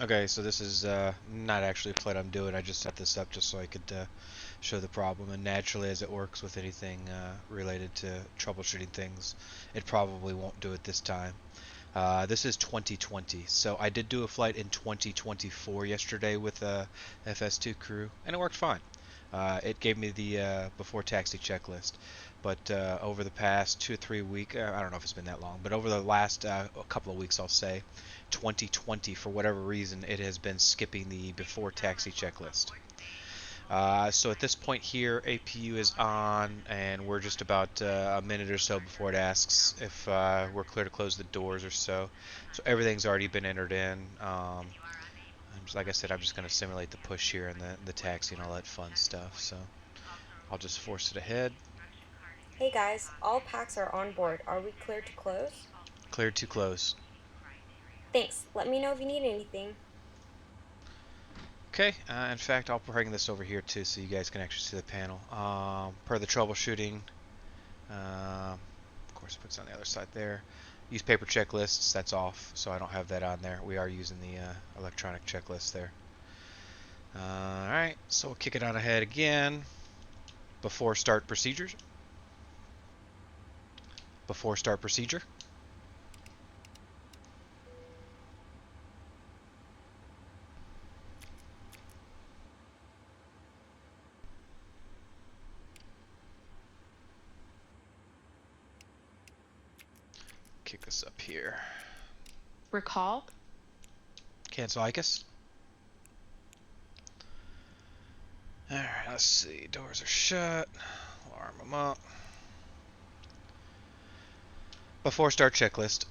Okay, so this is not actually a flight I'm doing. I just set this up just so I could show the problem. And naturally, as it works with anything related to troubleshooting things, it probably won't do it this time. This is 2020, so I did do a flight in 2024 yesterday with FS2Crew, and it worked fine. It gave me the before taxi checklist, but over the past 2 or 3 weeks, I don't know if it's been that long, but over the last couple of weeks, I'll say, 2020, for whatever reason, it has been skipping the before taxi checklist. So at this point here, APU is on, and we're just about a minute or so before it asks if we're clear to close the doors or so. So everything's already been entered in. Like I said, I'm just going to simulate the push here and the taxi and all that fun stuff. So I'll just force it ahead. Hey guys, all packs are on board. Are we clear to close? Cleared to close. Thanks. Let me know if you need anything. Okay, in fact, I'll bring this over here too so you guys can actually see the panel. Per the troubleshooting, of course, it puts it on the other side there. Use paper checklists, that's off, so I don't have that on there. We are using the electronic checklist there. Alright, so we'll kick it on ahead again. Before start procedures. Before start procedure. Kick this up here. Recall. Cancel ICUS. Alright, let's see. Doors are shut. We'll arm them up. Before start checklist.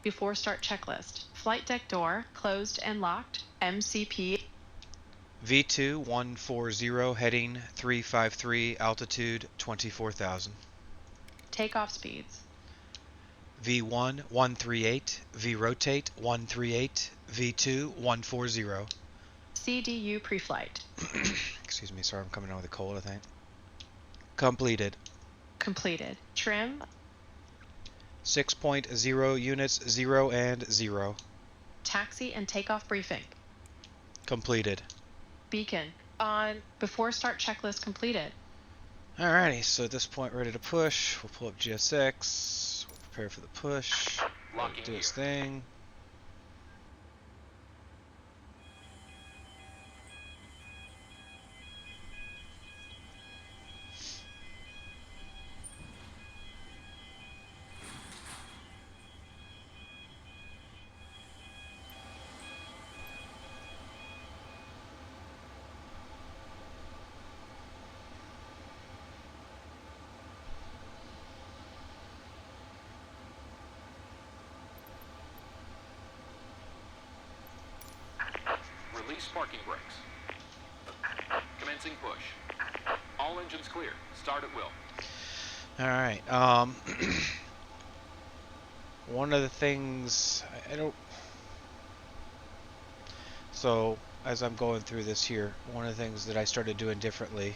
Before start checklist. Flight deck door closed and locked. MCP. V2 140, heading 353, altitude 24,000. Takeoff speeds. V1 138, V rotate 138, V2 140. CDU preflight. Excuse me, sorry, I'm coming on with a cold, I think. Completed. Completed. Trim. 6.0 units, 0 and 0. Taxi and takeoff briefing. Completed. Beacon. On. Before start checklist completed. Alrighty, so at this point, ready to push. We'll pull up GSX. We'll prepare for the push. Do its thing. Release parking brakes. Commencing push. All engines clear. Start at will. Alright, one of the things, I don't, so as I'm going through this here, one of the things that I started doing differently,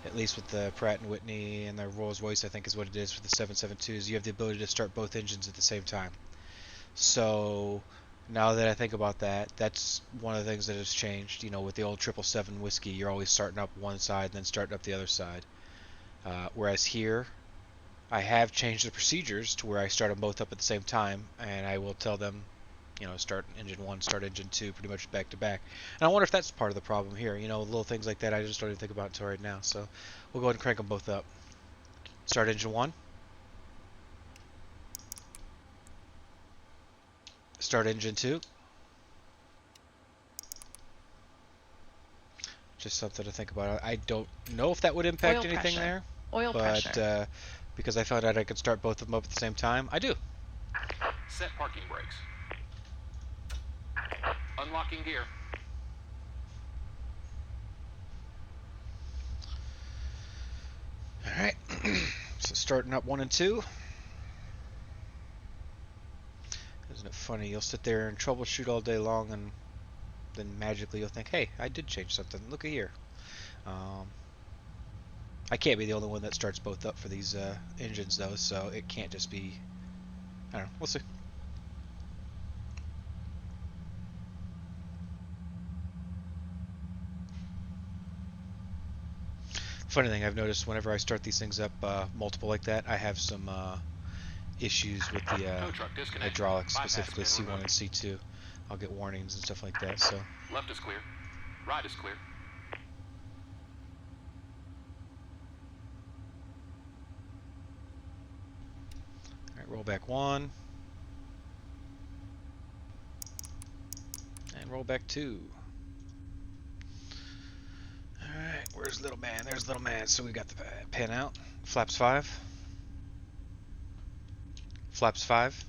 at least with the Pratt & Whitney and the Rolls-Royce, I think is what it is for the 772s, you have the ability to start both engines at the same time. So now that I think about that, that's one of the things that has changed. You know, with the old 777 whiskey, you're always starting up one side and then starting up the other side. Whereas here, I have changed the procedures to where I start them both up at the same time, and I will tell them, you know, start engine 1, start engine 2, pretty much back to back. And I wonder if that's part of the problem here. You know, little things like that I just don't even think about until right now. So we'll go ahead and crank them both up. Start engine 1. Start engine 2. Just something to think about. I don't know if that would impact Oil anything pressure. there, Oil but pressure. because I found out I could start both of them up at the same time, I do. Set parking brakes. Unlocking gear. Alright, so starting up 1 and 2. Isn't it funny? You'll sit there and troubleshoot all day long, and then magically you'll think, hey, I did change something. Look at here. I can't be the only one that starts both up for these engines, though, so it can't just be... I don't know. We'll see. Funny thing I've noticed whenever I start these things up multiple like that, I have some issues with the Tow truck disconnected. hydraulics, Bypass specifically has been C1 and removed. C2. I'll get warnings and stuff like that. So Left is clear. Right is clear. all right, roll back 1 and roll back 2. All right, where's little man? There's little man. So we got the pin out. Flaps 5. Flaps 5.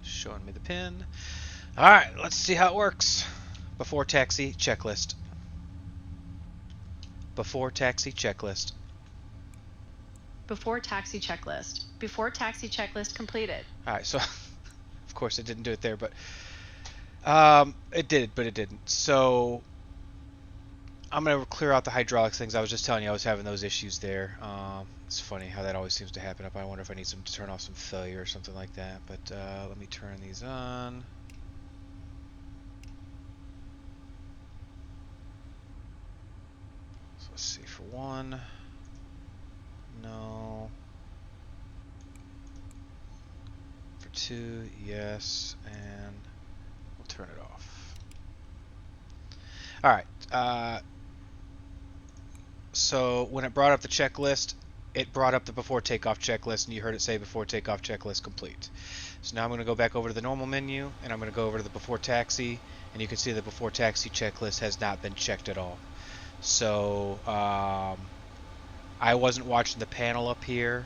Showing me the pin. All right, let's see how it works. Before taxi checklist. Before taxi checklist. Before taxi checklist. Before taxi checklist completed. All right, so of course it didn't do it there, but it did, but it didn't. So I'm gonna clear out the hydraulics things. I was just telling you I was having those issues there. It's funny how that always seems to happen. I wonder if I need to turn off some failure or something like that. But let me turn these on. So let's see for 1. No. For 2, yes, and we'll turn it off. All right. So when it brought up the checklist, it brought up the before takeoff checklist, and you heard it say before takeoff checklist complete. So now I'm going to go back over to the normal menu, and I'm going to go over to the before taxi, and you can see the before taxi checklist has not been checked at all. So I wasn't watching the panel up here.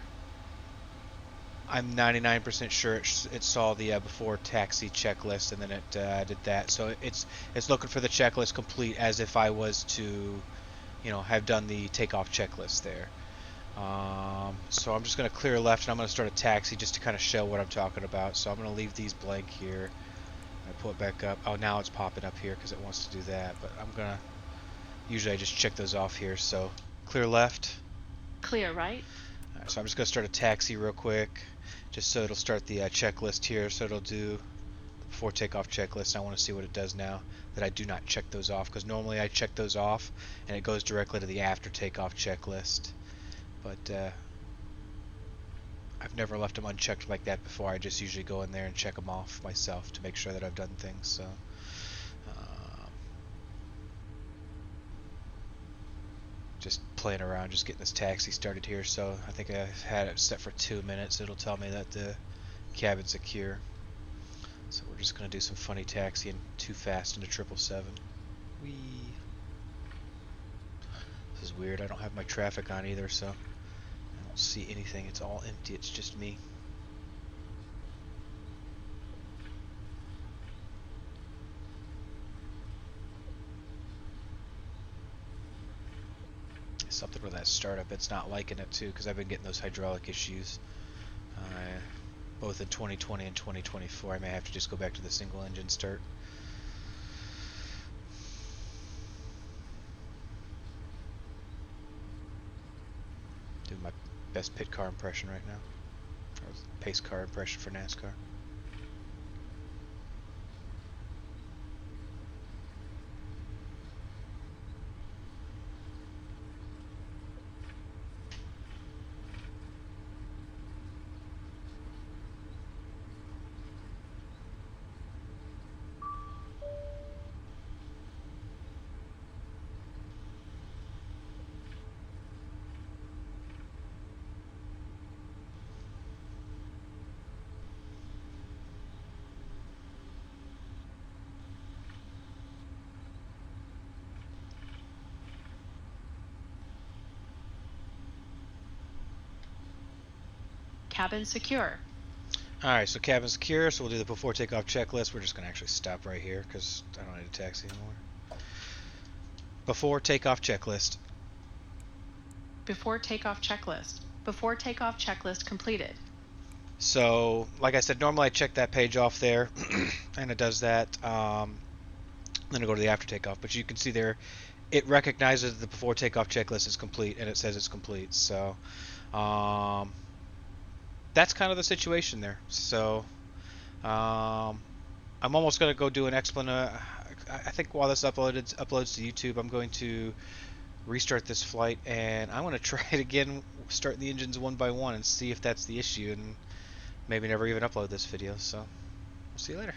I'm 99% sure it saw the before taxi checklist, and then it did that. So it's looking for the checklist complete as if I was to, have done the takeoff checklist there. So I'm just going to clear left, and I'm going to start a taxi just to kind of show what I'm talking about. So I'm going to leave these blank here. I pull it back up. Oh, now it's popping up here because it wants to do that. But I'm going to, usually I just check those off here. So clear left. Clear right. All right, so I'm just going to start a taxi real quick, just so it'll start the checklist here. So it'll do the before takeoff checklist. I want to see what it does now that I do not check those off, because normally I check those off and it goes directly to the after takeoff checklist. But I've never left them unchecked like that before. I just usually go in there and check them off myself to make sure that I've done things. So just playing around, just getting this taxi started here. So I think I've had it set for 2 minutes. It'll tell me that the cabin's secure. So we're just going to do some funny taxiing too fast into 777. Whee! This is weird. I don't have my traffic on either, so I don't see anything. It's all empty. It's just me. Something with that startup. It's not liking it too, because I've been getting those hydraulic issues. Both in 2020 and 2024. I may have to just go back to the single engine start. Doing my best pit car impression right now, or pace car impression for NASCAR. Cabin secure. Alright, so cabin secure, so we'll do the before takeoff checklist. We're just going to actually stop right here because I don't need a taxi anymore. Before takeoff checklist. Before takeoff checklist. Before takeoff checklist completed. So, like I said, normally I check that page off there, and it does that. Then I go to the after takeoff, but you can see there, it recognizes the before takeoff checklist is complete, and it says it's complete. So, that's kind of the situation there. So I'm almost going to go do an I think while this uploads to YouTube, I'm going to restart this flight, and I want to try it again, start the engines one by one and see if that's the issue, and maybe never even upload this video. So we'll see you later.